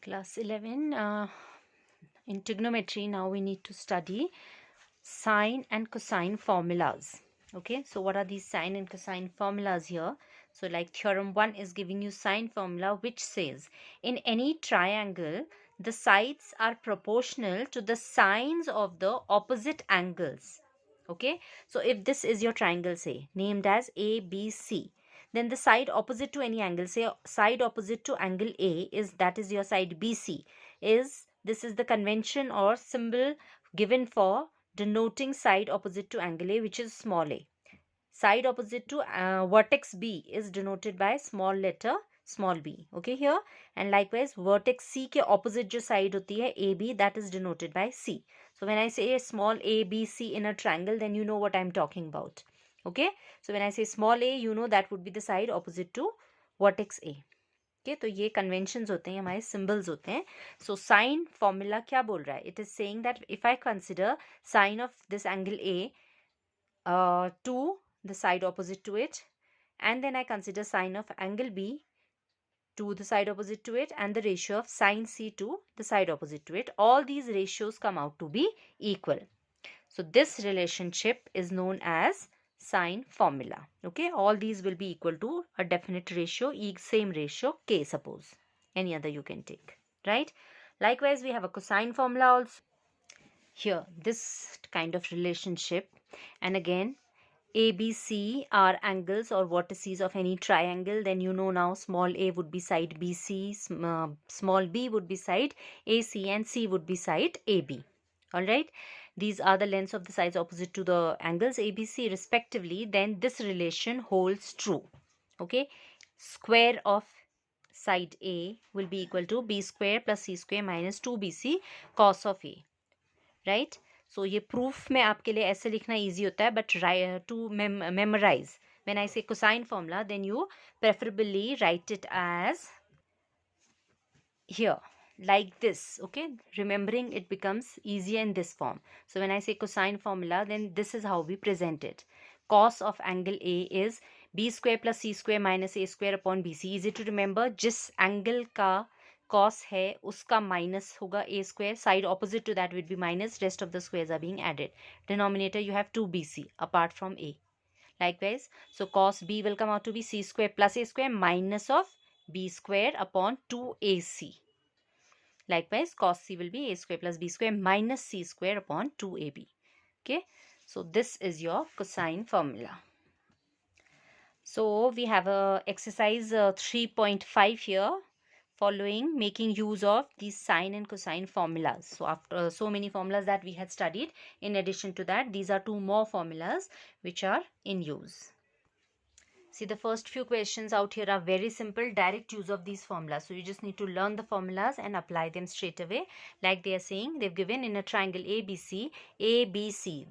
Class 11, in trigonometry, now we need to study sine and cosine formulas. Okay, so what are these sine and cosine formulas here? So like theorem 1 is giving you sine formula which says in any triangle, the sides are proportional to the sines of the opposite angles. Okay, so if this is your triangle, say, named as ABC, then the side opposite to any angle, say side opposite to angle A is, that is your side BC, is, this is the convention or symbol given for denoting side opposite to angle A, which is small a. Side opposite to vertex B is denoted by small letter small b. Okay here, and likewise vertex C के opposite जो side होती है AB, that is denoted by C. So when I say small a b c in a triangle, then you know what I'm talking about. Okay, so when I say small a, you know that would be the side opposite to vertex A. Okay, तो ये conventions होते हैं, हमारे symbols होते हैं. So sine formula क्या बोल रहा है? It is saying that if I consider sine of this angle A to the side opposite to it, and then I consider sine of angle B to the side opposite to it, and the ratio of sine C to the side opposite to it, all these ratios come out to be equal. So this relationship is known as sine formula. Okay, all these will be equal to a definite ratio, same ratio K, suppose. Any other you can take, right? Likewise, we have a cosine formula also. Here, this kind of relationship, and again, A, B, C are angles or vertices of any triangle. Then you know now small a would be side BC, small b would be side AC, and C would be side AB. Alright, these are the lengths of the sides opposite to the angles ABC respectively. Then this relation holds true. Okay, square of side A will be equal to B square plus C square minus 2BC cos of A. Right, so ये proof में आपके लिए ऐसे लिखना easy होता है, but to memorise when I say cosine formula, then you preferably write it as here like this. Okay, remembering it becomes easier in this form. So when I say cosine formula, then this is how we present it. Cos of angle A is b square plus c square minus a square upon bc. Easy to remember, जिस angle का cos है उसका minus होगा a square, side opposite to that would be minus, rest of the squares are being added. Denominator you have 2bc apart from a. Likewise, so cos b will come out to be c square plus a square minus of b square upon 2ac. Likewise, cos c will be a square plus b square minus c square upon 2ab. Okay, so this is your cosine formula. So we have a exercise 3.5 here, following making use of these sine and cosine formulas. So after so many formulas that we had studied, in addition to that, these are two more formulas which are in use. See, the first few questions out here are very simple, direct use of these formulas. So you just need to learn the formulas and apply them straight away. Like they are saying, they've given in a triangle ABC,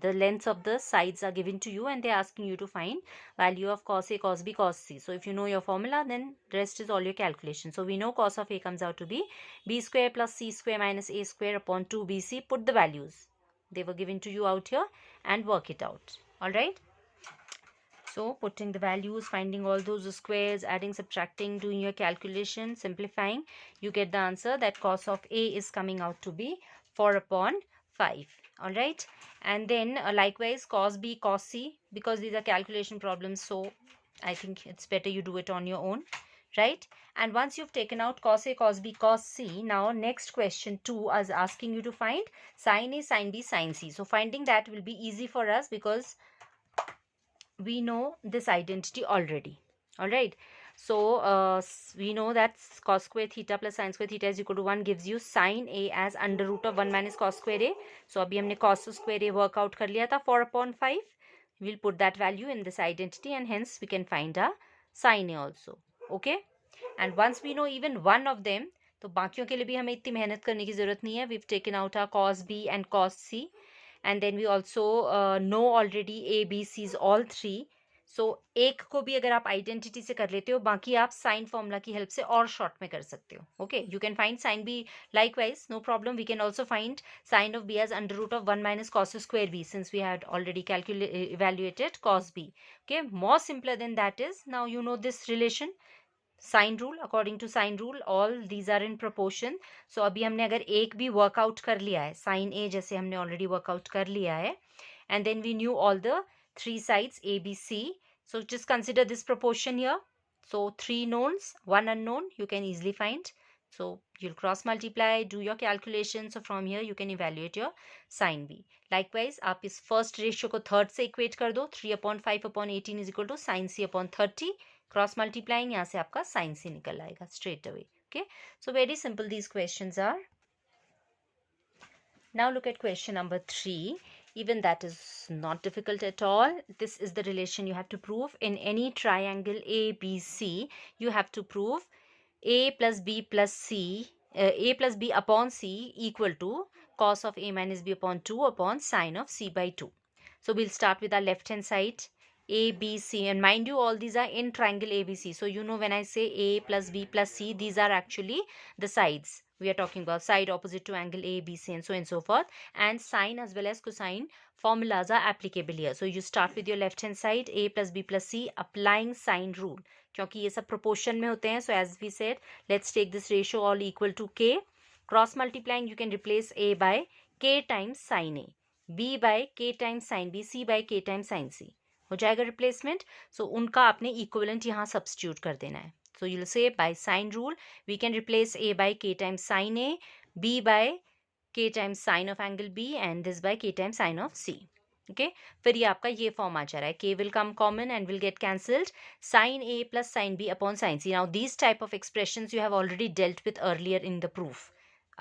the lengths of the sides are given to you, and they're asking you to find value of cos A, cos B, cos C. So if you know your formula, then rest is all your calculation. So we know cos of A comes out to be B square plus C square minus A square upon 2BC. Put the values. They were given to you out here and work it out. All right. So putting the values, finding all those squares, adding, subtracting, doing your calculation, simplifying, you get the answer that cos of A is coming out to be 4 upon 5. Alright. And then likewise cos B, cos C, because these are calculation problems, so I think it's better you do it on your own. Right. And once you've taken out cos A, cos B, cos C, now next question 2 is asking you to find sin A, sin B, sin C. So finding that will be easy for us because we know this identity already. All right, so we know that cos square theta plus sin square theta is equal to 1 gives you sin A as under root of 1 minus cos square A. So अभी हमने cos square A work out कर लिया था 4 upon 5. We'll put that value in this identity and hence we can find a sin A also. Okay, and once we know even one of them, तो बाकियों के लिए भी हमें इतनी मेहनत करने की ज़रूरत नहीं है. We've taken out our cos B and cos C. And then we also know already A, B, C's all three. So एक को भी अगर आप आइडेंटिटी से कर लेते हो, बाकी आप साइन फॉर्मूला की हेल्प से और शॉर्ट में कर सकते हो. Okay, you can find sine B likewise, no problem. We can also find sin of b as under root of 1 minus cos square b, since we had already evaluated cos b. Okay, more simpler than that is, now you know this relation. Sine rule, according to sine rule all these are in proportion. So अभी हमने अगर एक भी workout कर लिया है, sign ए जैसे हमने ऑलरेडी वर्कआउट कर लिया है, and then we knew all the three sides A B C. So just consider this proportion here. So 3 knowns, 1 unknown, you can easily find. So you'll cross multiply, do your calculations. So from here you can evaluate your sin b. Likewise, आप इस first ratio को third से equate कर दो. 3/5/18 is equal to sin c upon 30. Cross multiplying, यहाँ से आपका sin c निकल आएगा straight away. Okay. So very simple these questions are. Now look at question number 3. Even that is not difficult at all. This is the relation you have to prove. In any triangle ABC, you have to prove A plus B plus C, A plus B upon C equal to cos of A minus B upon 2 upon sine of C by 2. So we'll start with our left hand side, A, B, C, and mind you all these are in triangle ABC. So you know when I say A plus B plus C, these are actually the sides. We are talking about side opposite to angle A, B, C, and so forth. And sine as well as cosine formulas are applicable here. So you start with your left hand side, A plus B plus C, applying sine rule. क्योंकि ये सब proportion में होते हैं. So as we said, let's take this ratio all equal to K. Cross multiplying, you can replace A by K times sine A, B by K times sine B, C by K times sine C. हो जाएगा replacement. So उनका आपने equivalent यहाँ substitute कर देना है. So you'll say by sine rule, we can replace A by K times sine A, B by K times sine of angle B, and this by K times sine of C. Okay, फिर ये आपका ये form आ जा रहा है. K will come common and will get cancelled. Sine A plus sine B upon sine C. Now these type of expressions you have already dealt with earlier in the proof,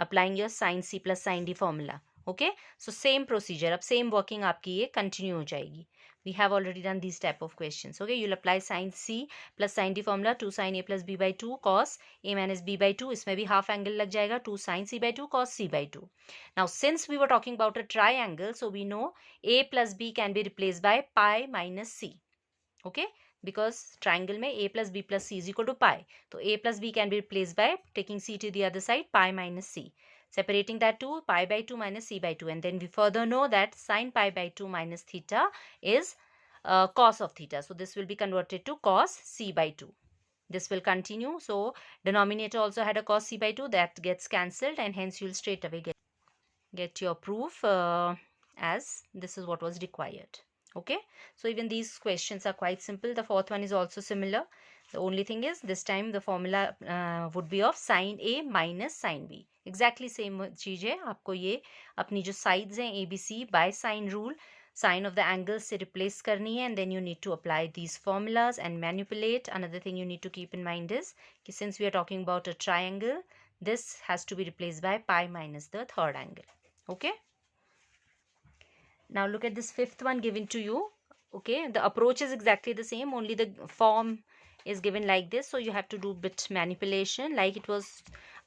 applying your sine C plus sine D formula. Okay, so same procedure, अब same working आपकी ये continue हो जाएगी. We have already done these type of questions. Okay, you'll apply sine C plus sine D formula, 2 sine A plus B by 2 cos A minus B by 2. इसमें भी half angle लग जाएगा, 2 sine C by 2 cos C by 2. Now since we were talking about a triangle, so we know A plus B can be replaced by pi minus C. Okay, because triangle में A plus B plus C is equal to pi. So A plus B can be replaced by taking C to the other side, pi minus C. Separating that to pi by 2 minus C by 2. And then we further know that sine pi by 2 minus theta is cos of theta. So this will be converted to cos C by 2. This will continue. So denominator also had a cos C by 2. That gets cancelled, and hence you'll straight away get your proof as this is what was required. Okay, so even these questions are quite simple. The fourth one is also similar. The only thing is this time the formula would be of sine A minus sine B. Exactly same चीज है. आपको ये अपनी जो sides हैं ABC by sine rule, sine of the angles से replace करनी है, and then you need to apply these formulas and manipulate. Another thing you need to keep in mind is कि since we are talking about a triangle, this has to be replaced by pi minus the third angle. Okay, now look at this fifth one given to you. Okay, the approach is exactly the same, only the form is given like this. So you have to do bit manipulation, like it was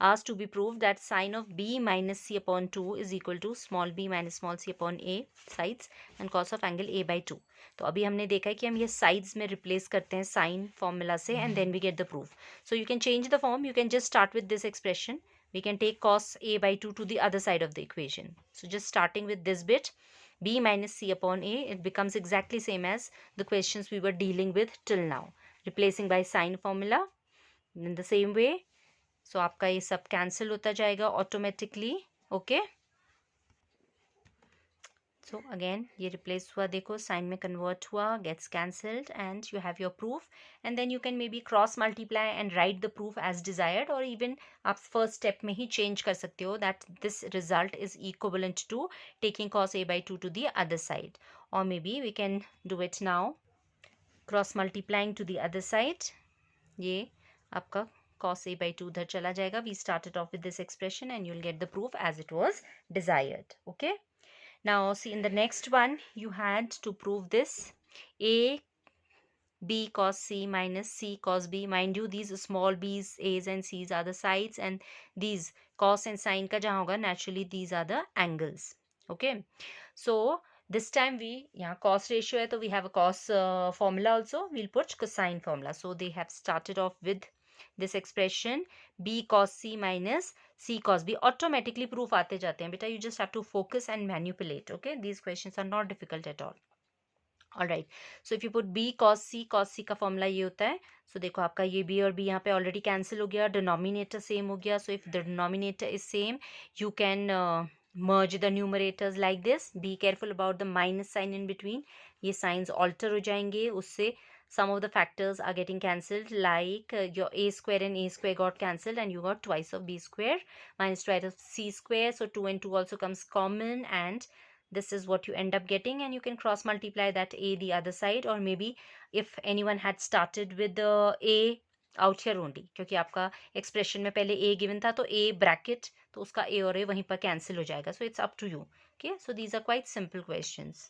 asked to be proved that sine of B minus C upon 2 is equal to small b minus small c upon A sides and cos of angle A by 2. तो अभी हमने देखा है कि हम ये sides में replace करते हैं sine formula से, and then we get the proof. So you can change the form. You can just start with this expression. We can take cos A by 2 to the other side of the equation. So just starting with this bit, B minus C upon A, it becomes exactly same as the questions we were dealing with till now. Replacing by sine formula in the same way. So आपका ये सब cancel होता जाएगा automatically. Okay. So again ये replace हुआ, देखो sine में convert हुआ, gets cancelled, and you have your proof. And then you can maybe cross multiply and write the proof as desired, or even आप first step में ही change कर सकते हो that this result is equivalent to taking cos A by 2 to the other side. Or maybe we can do it now, cross multiplying to the other side. ये आपका cos A by 2 उधर चला जाएगा. We started off with this expression and you'll get the proof as it was desired. Okay. Now see, in the next one you had to prove this A B cos C minus C cos B. Mind you, these small b's, a's and c's are the sides, and these cos and sine का जहाँ होगा naturally these are the angles. Okay, so this time we यहाँ cos ratio है, तो we have a cos formula also. We'll put cosine formula. So they have started off with this expression B cos C minus C cos B. Automatically proof आते जाते हैं बेटा. You just have to focus and manipulate. Okay, these questions are not difficult at all. Alright, so if you put B cos C का formula ये होता है, सो देखो आपका ये बी और बी यहाँ पे ऑलरेडी कैंसिल हो गया, डिनोमिनेटर सेम हो गया, so if the denominator is same you can merge the numerators like this. Be careful about the minus sign in between. ये signs alter हो जाएंगे, उससे some of the factors are getting cancelled, like your a square and a square got cancelled and you got twice of b square minus twice of c square, so 2 and 2 also comes common, and this is what you end up getting, and you can cross multiply that a the other side, or maybe if anyone had started with the a out here only, क्योंकि आपका expression में पहले a given था, तो a bracket, तो उसका a और a वहीं पर कैंसिल हो जाएगा, so it's up to you. Okay, so these are quite simple questions.